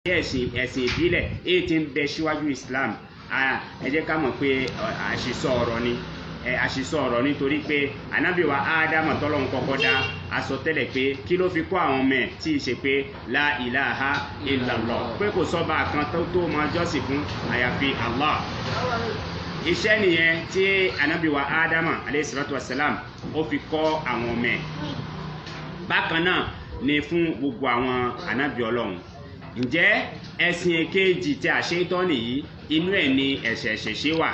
ẹ̀sìn ìbílẹ̀ èyí tí ń bẹ síwájú Islam ẹ jẹ́ ká mọ̀ pé àṣìsọ ọ̀rọ̀ nítorí pé ànábì wa Ádámù tọ́lọ́run kọ́kọ́ dá aṣọ tẹ́lẹ̀ pé kí ló fi kọ́ àwọn ọmọ ẹ̀ tí ì ṣe pé la ilaha illallah pé kò sọ́ba kan tó máa jọ́sìn fún àyàfi Allah. Iṣẹ́ nìyẹn tí ànábì wa Ádámù alayhi salatu wassalam ó fi kọ́ àwọn ọmọ ẹ̀. Bákan náà ni fún gbogbo àwọn ànábì Ọlọ́run. Ǹjẹ́ ẹ̀sìn èkejì tí àṣetọ́ nìyí inú ẹ̀ ni ẹ̀ṣẹ̀ wà.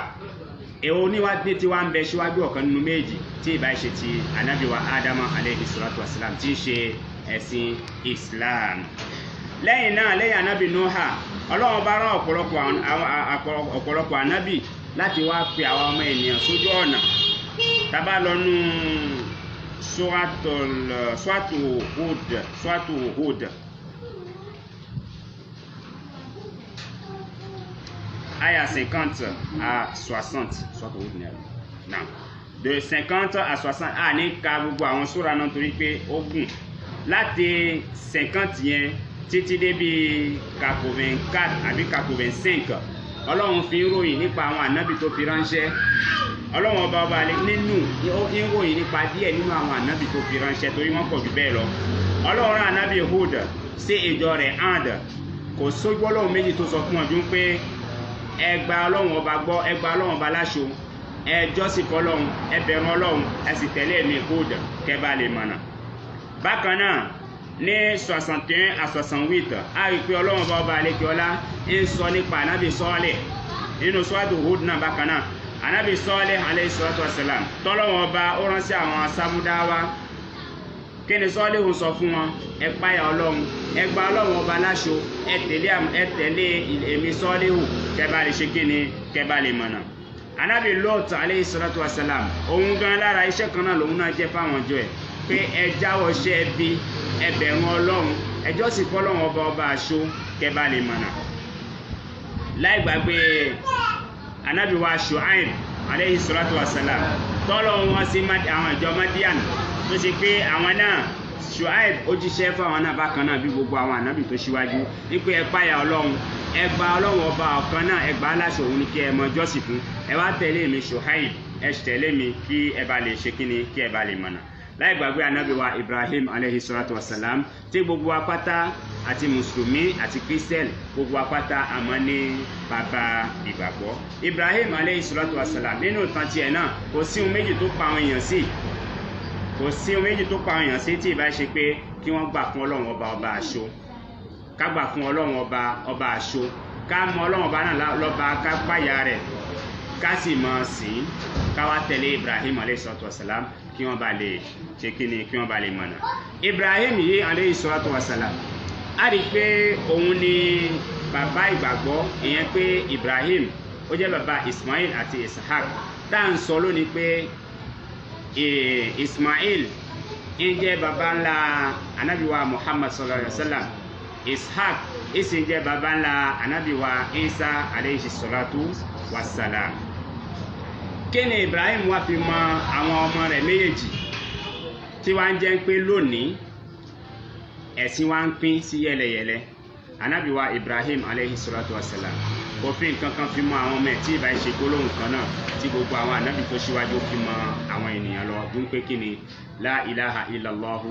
Èwo níwájú tí wá ń bẹ síwájú ọ̀kan nínú méjì tí ìbá ṣe ti ànábì wa Ádámù alayhi salatu wassalam tí í ṣe ẹ̀sìn Islam. Lẹ́yìn náà lẹ́yìn ànábì Nóhà Ọlọ́run bá rán ọ̀pọ̀lọpọ̀ ànábì láti wá pe àwọn ọmọ ènìyàn sójú ọ̀nà. Tá bá lọ nú Suratu Hud aya 50 à 60 Suratu Hud náà de 50 à 60 a ní ka gbogbo àwọn súra náà torí pé ó gùn láti 50 yẹn títí dé bí 84 àbí 85 Ọlọ́run fi ń ròyìn nípa àwọn ànábì tó fi ránṣẹ́. Ọlọ́run ọba nínú ìròyìn nípa díẹ̀ nínú àwọn ànábì tó fi ránṣẹ́ torí wọ́n pọ̀ jù bẹ́ẹ̀ lọ. Ọlọ́run rán ànábì Hud sí ìjọ rẹ̀ Ad kò sójú Ọlọ́run méjì tó sọ fún ọdún pé ẹ gba Ọlọ́run ọba gbọ́, ẹ gba Ọlọ́run ọba láṣọ, ẹ jọ́sìn fọ́lọ́run, ẹ bẹ̀rù Ọlọ́run, ẹ sì tẹ̀lé mi Hud kẹ́ bá lè mọ̀nà. Bákan náà ní 61 à 68 a rí pé Ọlọ́run ọba àlekèọlá ń sọ nípa ànábì Sọ́ọ̀lẹ̀ nínú Suratu Hud náà. Bákan náà ànábì Sọ́ọ̀lẹ̀ alayhi salatu wassalam tọ́lọ́run ọba ó rán sí àwọn Sámúdáwá. Kí ni Sọ́ọ̀lẹ̀ ń sọ fún wọn? Ẹ páyà Ọlọ́run, ẹ gba Ọlọ́run ọba láṣọ, ẹ tẹ̀lé èmi Sọ́ọ̀lẹ̀ hù kẹ́ bá lè ṣe kí ni kẹ́ bá lè mọ̀nà. Ànábì Lóòtù alayhi salatu wassalam òun gan lára iṣẹ́ kan náà lòun náà jẹ́ fáwọn ọjọ́ ẹ̀ pé ẹ jáwọ́ ṣẹ́ ẹbí, ẹ bẹ̀rù Ọlọ́run, ẹ jọ́sìn fọ́lọ́run ọba àṣọ kẹ́ bá lè mọ̀nà. Láì gbàgbé ànábì wa Ṣuaib alayhi salatu wassalam tọ́lọ́run wọn sí àwọn ìjọ Madian tó ṣe pé àwọn náà Ṣuaib ó jíṣẹ́ fún àwọn náà bákan náà bí gbogbo àwọn ànábì tó ṣíwájú wípé ẹ páyà Ọlọ́run, ẹ gba Ọlọ́run ọba ọ̀kan náà, ẹ gbà á láṣẹ òun ni kí ẹ mọ jọ́sìn fún, ẹ wá tẹ̀lé mi Ṣuaib, ẹ tẹ̀lé mi kí ẹ bá lè ṣe kíni kí ẹ bá lè mọ̀nà. Láì gbàgbé ànábì wa Ibrahim alayhi salatu wassalam tí gbogbo apáta àti mùsùlùmí àti kírísítẹ́nì gbogbo apáta àmọ́ ní bàbá ìgbàgbọ́. Ibrahim alayhi salatu wassalam nínú ìtàn tiẹ̀ náà kò sí ohun méjì tó pa àwọn èèyàn sí tí ìbá ṣe pé kí wọ́n gbà fún Ọlọ́run ọba àṣọ, ká gbà fún Ọlọ́run ọba àṣọ, ká mọ Ọlọ́run ọba náà lọ́ba, ká páyà rẹ̀, ká sì mọ̀ sìn, ká wá tẹ̀lé Ibrahim alayhi salatu wassalam kí wọ́n bá lè ṣe kí ni kí wọ́n bá lè mọ̀nà. Ibrahim yìí alayhi salatu wassalam a rí pé òun ni bàbá ìgbàgbọ́, ìyẹn pé Ibrahim ó jẹ́ bàbá Ismail àti Ishaq. Tá à ń sọ lónìí pé Ismail ń jẹ́ bàbá ńlá ànábì wa Muhammad sallallahu alaihi wasallam, Ishaq ìsìn jẹ́ bàbá ńlá ànábì wa Isa alayhi salatu wassalam. Kí ni Ibrahim wá fi mọ àwọn ọmọ rẹ̀ méjèèjì tí wá ń jẹ́ pé lónìí ẹ̀sìn wá ń pín sí yẹlẹyẹlẹ? Ànábì wa Ibrahim alayhi salatu wassalam kò fi nǹkan kan fi mọ àwọn ọmọ ẹ̀ tí ìbá ṣe gbólóhùn kan náà tí gbogbo àwọn ànábì tó ṣíwájú fi mọ àwọn ènìyàn lọ dún pé kí ni la ilaha illallahu,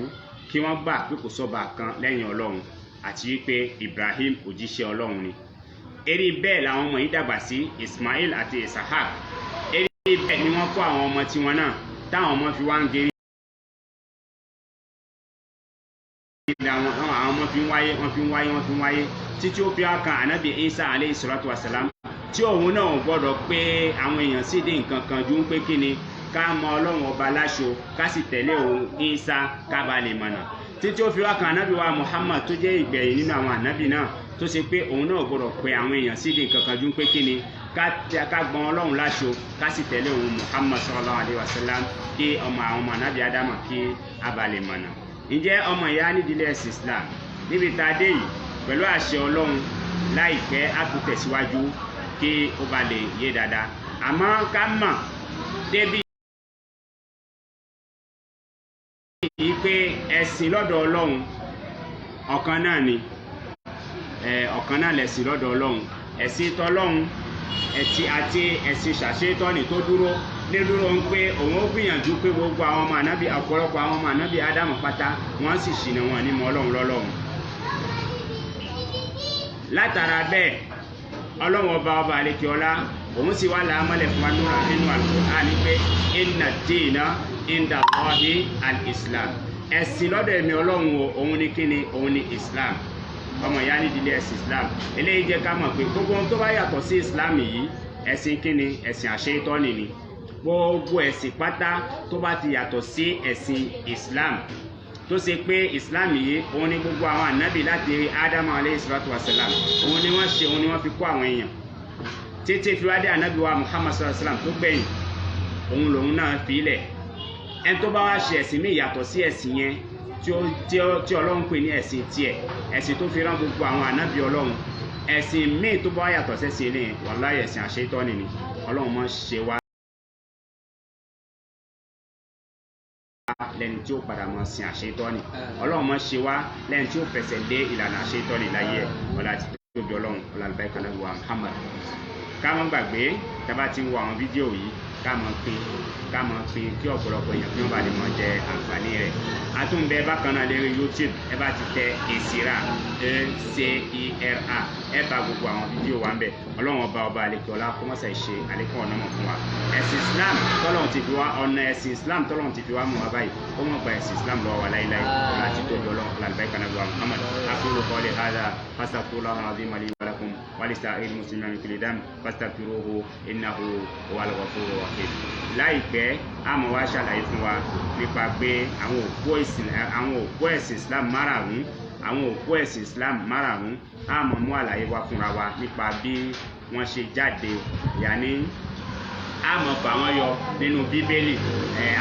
kí wọ́n gbà pé kò sọ́ba kan lẹ́yìn Ọlọ́run àti wípé Ibrahim òjíṣẹ́ Ọlọ́run ni. Eré bẹ́ẹ̀ làwọn ọmọ yìí dàgbà sí Ismail àti Ishaq. Eré bẹ́ẹ̀ ni wọ́n kọ́ àwọn ọmọ tiwọn náà táwọn ọmọ fi wá ń gerí. Àwọn ọmọ fi ń wáyé títí ó fi kan ànábì Isa alayhi salatu wassalam tí òun náà gbọ́dọ̀ pé àwọn èèyàn sì dé nǹkan kan ju ń pé kí ni ká mọ Ọlọ́run ọba láṣọ, ká sì tẹ̀lé òun Isa ká bá lè mọ̀nà. Títí ó fi kan ànábì wa Muhammad tó jẹ́ ìgbẹ̀yìn nínú àwọn ànábì náà tó ṣe pé òun náà gbọ́dọ̀ pé àwọn èèyàn sì dé nǹkan kan ju ń pé kí ni ká gbọ́n Ọlọ́run láṣọ, ká sì tẹ̀lé òun Muhammad sallallahu alaihi wasallam kí àwọn ọmọ ànábì Ádámù kí a bá lè mọ̀nà. Ǹjẹ́ ọmọ ìyá nídìílé ẹ̀sìn Islam níbi tá a dé yìí pẹ̀lú àṣẹ Ọlọ́run láìpẹ́ á tún tẹ̀síwájú kí ó bá lè yé dáadáa. Àmọ́ ká mọ̀ débi yìí pé ẹ̀sìn lọ́dọ̀ Ọlọ́run ọ̀kan náà ni. ọ̀kan náà lẹ̀sìn lọ́dọ̀ Ọlọ́run ẹ̀sìn tọ́lọ́run àti ẹ̀sìn ṣàṣetọ́nì tó dúró ní dúró ń pé òun ó gbìyànjú pé gbogbo àwọn ọmọ ànábì ọ̀pọ̀lọpọ̀ àwọn ọmọ ànábì Ádámù pátá wọ́n sì ṣìnà wọn ní mọ Ọlọ́run lọ́lọ́run. Látara bẹ́ẹ̀ Ọlọ́run ọba àlekè ọlá òun sì wá làámọ́lẹ̀ fún wa nínú Al-Qur'an pé inna dina inda Allahi al-Islam ẹ̀sìn lọ́dọ̀ èmi Ọlọ́run òun ni kíni òun ni Islam ọmọ ìyá nídìílé ẹ̀sìn Islam eléyìí jẹ́ ká mọ̀ pé gbogbo ohun tó bá yàtọ̀ sí Islam yìí ẹ̀sìn kíni ẹ̀sìn àṣetọ́nì ni gbogbo ẹ̀sìn pátá tó bá ti yàtọ̀ sí ẹ̀sìn Islam tó ṣe pé Islam yìí òun ni gbogbo àwọn ànábì láti Ádámù alayhi salatu wasalam òun ni wọ́n fi kó àwọn èèyàn títí fi wá dé ànábì wa Muhammad sallallahu alaihi wasallam tó gbẹ̀yìn òun lòun náà fi ilẹ̀ ẹni tó bá wá ṣe ẹ̀sìn míì yàtọ̀ sí ẹ̀sìn yẹn tí Ọlọ́run pè ní ẹ̀sìn tiẹ̀ ẹ̀sìn tó fi rán gbogbo àwọn ànábì Ọlọ́run ẹ̀sìn míì tó bá wá yàtọ̀ sẹ́sìn eléyìí wàláhì ẹ̀sìn àṣetọ́nì ni Ọlọ́run mọ́ ṣe wá lẹ́ni tí ó padà mọ́ sin àṣetọ́nì Ọlọ́run mọ́ ṣe wá lẹ́ni tí ó fẹsẹ̀ lé ìlànà àṣetọ́nì láyé ọ̀la ti tóbi Ọlọ́run ọ̀làlùbáyé kanáà wa Muhammad ká má gbàgbé tá bá ti ń wo àwọn fídíò yìí ká máa pín kí ọ̀pọ̀lọpọ̀ èèyàn kí wọ́n bá lè mọ jẹ àǹfààní rẹ̀ àtúnbẹ bákan náà lórí YouTube ẹ bá ti tẹ ECERA ECERA ẹ bá gbogbo àwọn fídíò wa ń bẹ Ọlọ́run ọba àlekè ọlá kó mọ́sà ṣe àlékún ọ̀nà mọ̀ fún wa ẹ̀sìn Islam tọ́lọ́run ti fi wá ọ̀nà ẹ̀sìn Islam tọ́lọ́run ti fi wá mú wa báyìí ó mọ̀ gba ẹ̀sìn Islam lọ́wọ́ wa láíláí láti tóbi Ọlọ́run lálùbáyé kanáà wa Muhammad aqulu qawli hadha fastaghfirullaha al-azim li wa lakum wa lisa'iril muslimina min kulli dhanbin fastaghfiruhu innahu huwal ghafurur rahim. Láìpẹ́ àmọ́ wá ṣàlàyé fún wa nípa pé àwọn òpó ẹ̀sìn Islam márààrún àmọ́ mú àlàyé wá fúnra wa nípa bí wọ́n ṣe jáde yàní àmọ́ fà wọ́n yọ nínú Bíbélì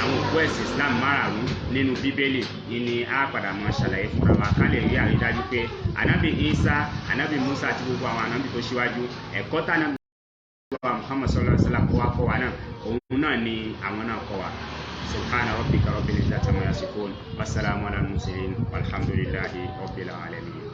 àwọn òpó ẹ̀sìn Islam márààrún nínú Bíbélì yìí ni a padà mọ́ ṣàlàyé fúnra wa ká lè rí àrídájú pé ànábì Isa ànábì Musa àti gbogbo àwọn ànábì tó ṣíwájú ẹ̀kọ́ tánà Muhammad sallallahu alaihi wasallam kó wá kọ́ wa náà òun náà ni àwọn náà kọ́ wa subhana rabbika rabbil izzati amma yasifun wassalamu ala al mursalin walhamdulillahi rabbil alamin.